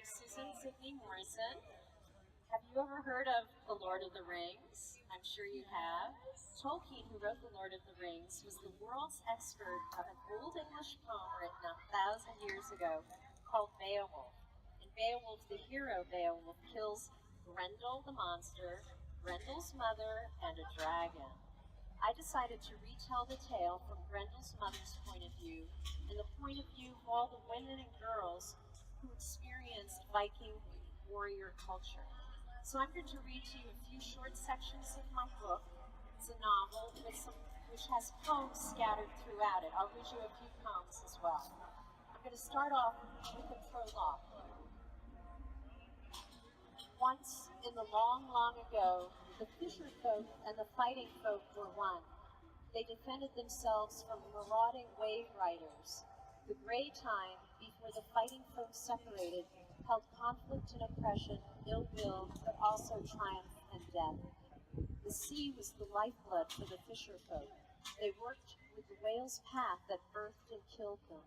is Susan Sign Morrison. Have you ever heard of The Lord of the Rings? I'm sure you have. Tolkien, who wrote The Lord of the Rings, was the world's expert of an Old English poem written 1,000 years ago called Beowulf. In Beowulf, the hero Beowulf kills Grendel the monster, Grendel's mother, and a dragon. I decided to retell the tale from Grendel's mother's point of view and the point of view of all the women and girls who experienced Viking warrior culture. So I'm going to read to you a few short sections of my book. It's a novel which has poems scattered throughout it. I'll read you a few poems as well. I'm going to start off with a prologue. Once, in the long, long ago, the fisherfolk and the fighting folk were one. They defended themselves from marauding wave riders. The gray time, before the fighting folk separated, held conflict and oppression, ill will, but also triumph and death. The sea was the lifeblood for the fisherfolk. They worked with the whale's path that birthed and killed them.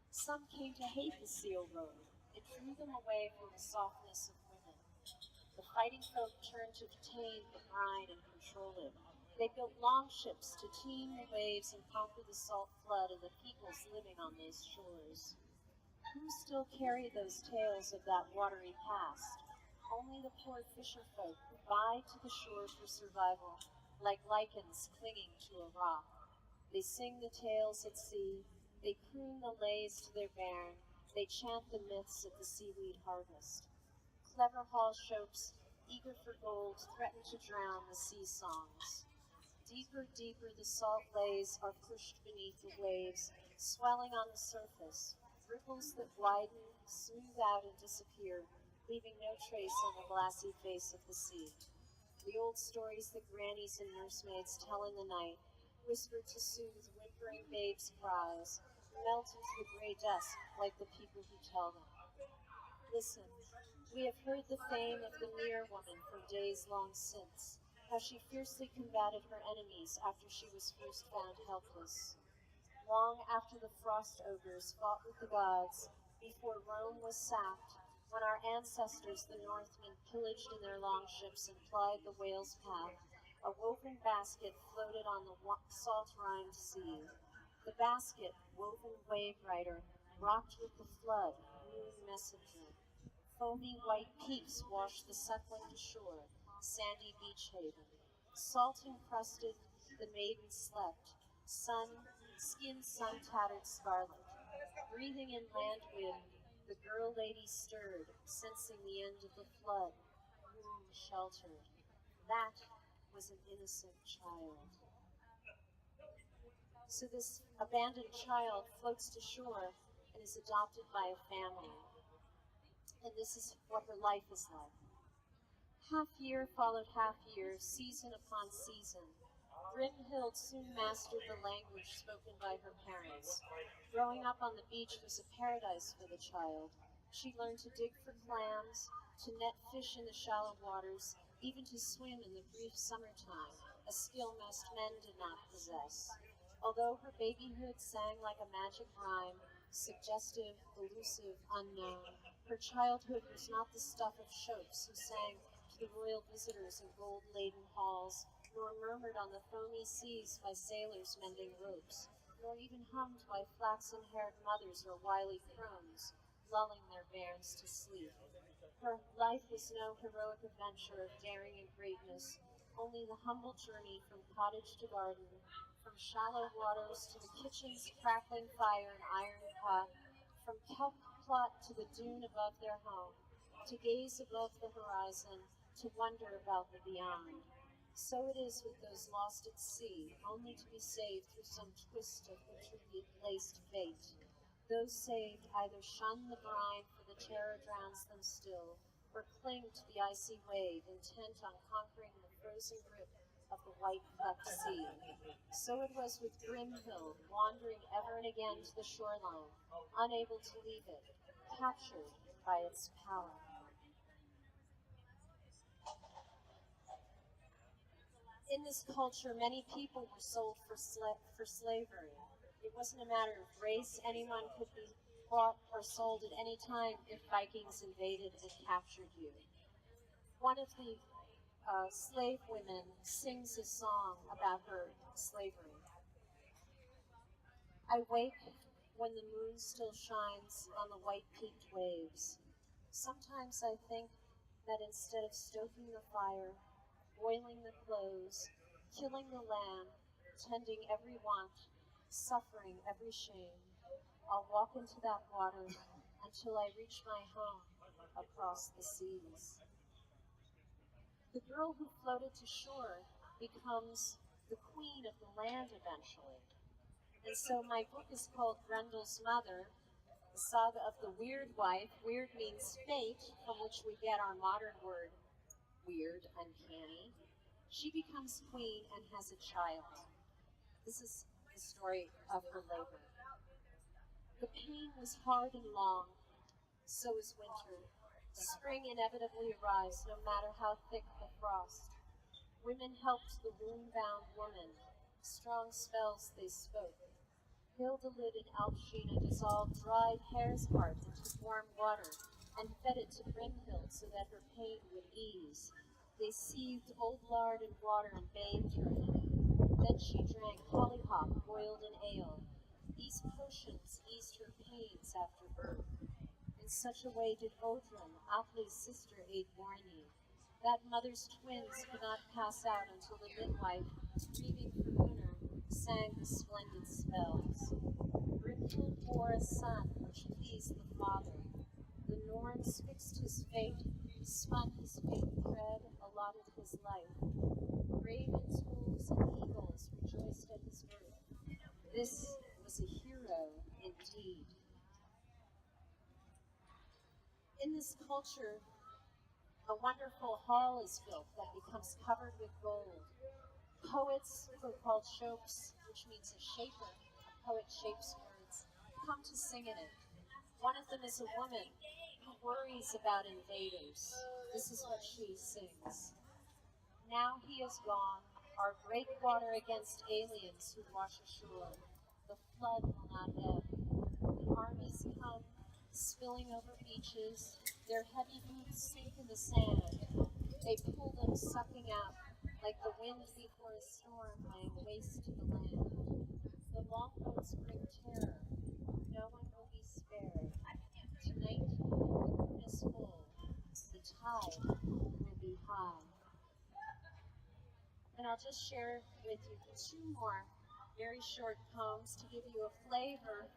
Some came to hate the seal road. It drew them away from the softness of women. The fighting folk turned to tame the brine and control it. They built long ships to teem the waves and conquer the salt flood and the peoples living on those shores. Who still carry those tales of that watery past? Only the poor fisherfolk who bide to the shore for survival, like lichens clinging to a rock. They sing the tales at sea, they croon the lays to their bairn, they chant the myths of the seaweed harvest. Clever hall-shopes, eager for gold, threaten to drown the sea songs. Deeper, deeper the salt lays are pushed beneath the waves, swelling on the surface, ripples that widen, smooth out and disappear, leaving no trace on the glassy face of the sea. The old stories that grannies and nursemaids tell in the night, whispered to soothe whimpering babes' cries, melt into the gray dusk like the people who tell them. Listen, we have heard the fame of the Mere Woman from days long since, how she fiercely combated her enemies after she was first found helpless. Long after the frost ogres fought with the gods, before Rome was sacked, when our ancestors, the Northmen, pillaged in their longships and plied the whale's path, a woven basket floated on the salt-rimed sea. The basket, woven wave rider, rocked with the flood, moon messenger. Foamy white peaks washed the suckling to shore, sandy beach haven. Salt encrusted, the maiden slept, skin sun-tattered scarlet. Breathing in land wind, the girl lady stirred, sensing the end of the flood, womb sheltered. That was an innocent child. So this abandoned child floats to shore and is adopted by a family. And this is what her life is like. Half year followed half year, season upon season. Brimhild soon mastered the language spoken by her parents. Growing up on the beach was a paradise for the child. She learned to dig for clams, to net fish in the shallow waters, even to swim in the brief summertime, a skill most men did not possess. Although her babyhood sang like a magic rhyme, suggestive, elusive, unknown, her childhood was not the stuff of shopes who sang to the royal visitors in gold-laden halls, nor murmured on the foamy seas by sailors mending ropes, nor even hummed by flaxen-haired mothers or wily crones, lulling their bairns to sleep. Her life was no heroic adventure of daring and greatness, only the humble journey from cottage to garden, from shallow waters to the kitchen's crackling fire and iron pot, from kelp plot to the dune above their home, to gaze above the horizon, to wonder about the beyond. So it is with those lost at sea, only to be saved through some twist of interlaced fate. Those saved either shun the brine, for the terror drowns them still, or cling to the icy wave, intent on conquering the frozen grip of the white-flecked sea. So it was with Brimhild, wandering ever and again to the shoreline, unable to leave it, captured by its power. In this culture, many people were sold for slavery. It wasn't a matter of race. Anyone could be bought or sold at any time if Vikings invaded and captured you. One of the slave women sings a song about her slavery. I wake when the moon still shines on the white-peaked waves. Sometimes I think that instead of stoking the fire, boiling the clothes, killing the lamb, tending every want, suffering every shame, I'll walk into that water until I reach my home across the seas. The girl who floated to shore becomes the queen of the land eventually. And so my book is called Grendels Mother, the saga of the Wyrd Wife. Wyrd means fate, from which we get our modern word weird, uncanny. She becomes queen and has a child. This is the story of her labor. The pain was hard and long, so is winter. Spring inevitably arrives, no matter how thick the frost. Women helped the womb-bound woman. Strong spells they spoke. Hildilid and Alpshina dissolved dried hare's heart into warm water and fed it to Brimhild so that her pain would ease. They seethed old lard and water and bathed her in it. Then she drank hollyhock boiled in ale. These potions eased her pains after birth. In such a way did Odrun, Atli's sister, aid Borgny. That mother's twins could not pass out until the midwife, grieving for Gunnar, sang the splendid spells. Brimhild bore a son which pleased the father. The Norns fixed his fate, spun his fate thread, allotted his life. Ravens, wolves, and eagles rejoiced at his birth. This was a hero indeed. In this culture, a wonderful hall is built that becomes covered with gold. Poets, who are called shopes, which means a shaper, a poet shapes words, come to sing in it. One of them is a woman who worries about invaders. This is what she sings. Now he is gone, our breakwater against aliens who wash ashore. The flood will not ebb. The armies come, spilling over beaches. Their heavy boots sink in the sand. They pull them sucking out, like the wind before a storm laying waste to the land. The longboats bring terror. No one will be spared. Tonight, the moon is full. The tide will be high. And I'll just share with you two more very short poems to give you a flavor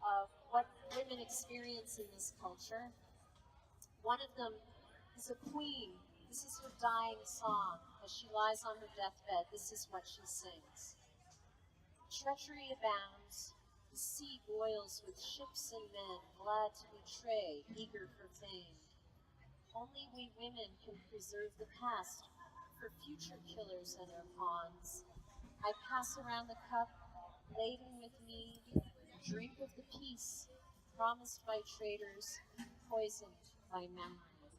of what women experience in this culture. One of them is a queen. This is her dying song. As she lies on her deathbed, this is what she sings. Treachery abounds. The sea boils with ships and men, glad to betray, eager for fame. Only we women can preserve the past for future killers and their pawns. I pass around the cup, laden with mead, drink of the peace promised by traitors, poisoned by memory.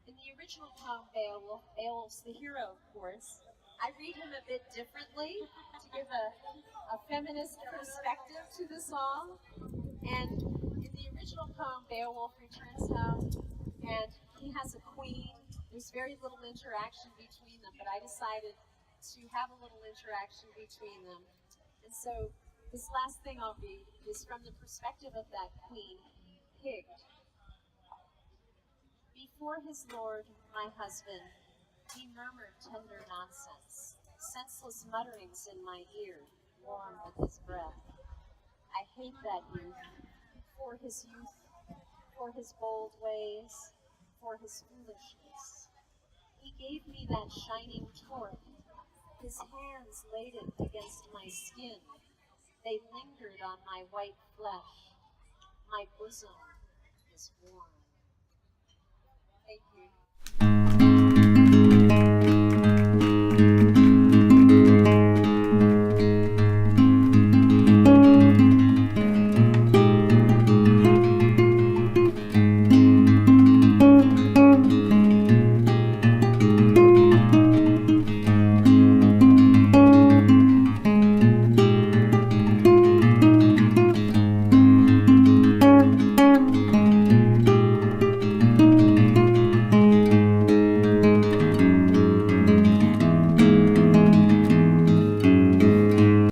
In the original poem, Beowulf's the hero, of course. I read him a bit differently to give a feminist perspective to the song. And in the original poem, Beowulf returns home and he has a queen. There's very little interaction between them, but I decided to have a little interaction between them. And so this last thing I'll read is from the perspective of that queen, Pig. Before his lord, my husband, he murmured tender nonsense, senseless mutterings in my ear, warm with his breath. I hate that youth, for his bold ways, for his foolishness. He gave me that shining torque. His hands laid it against my skin. They lingered on my white flesh. My bosom is warm. Thank you.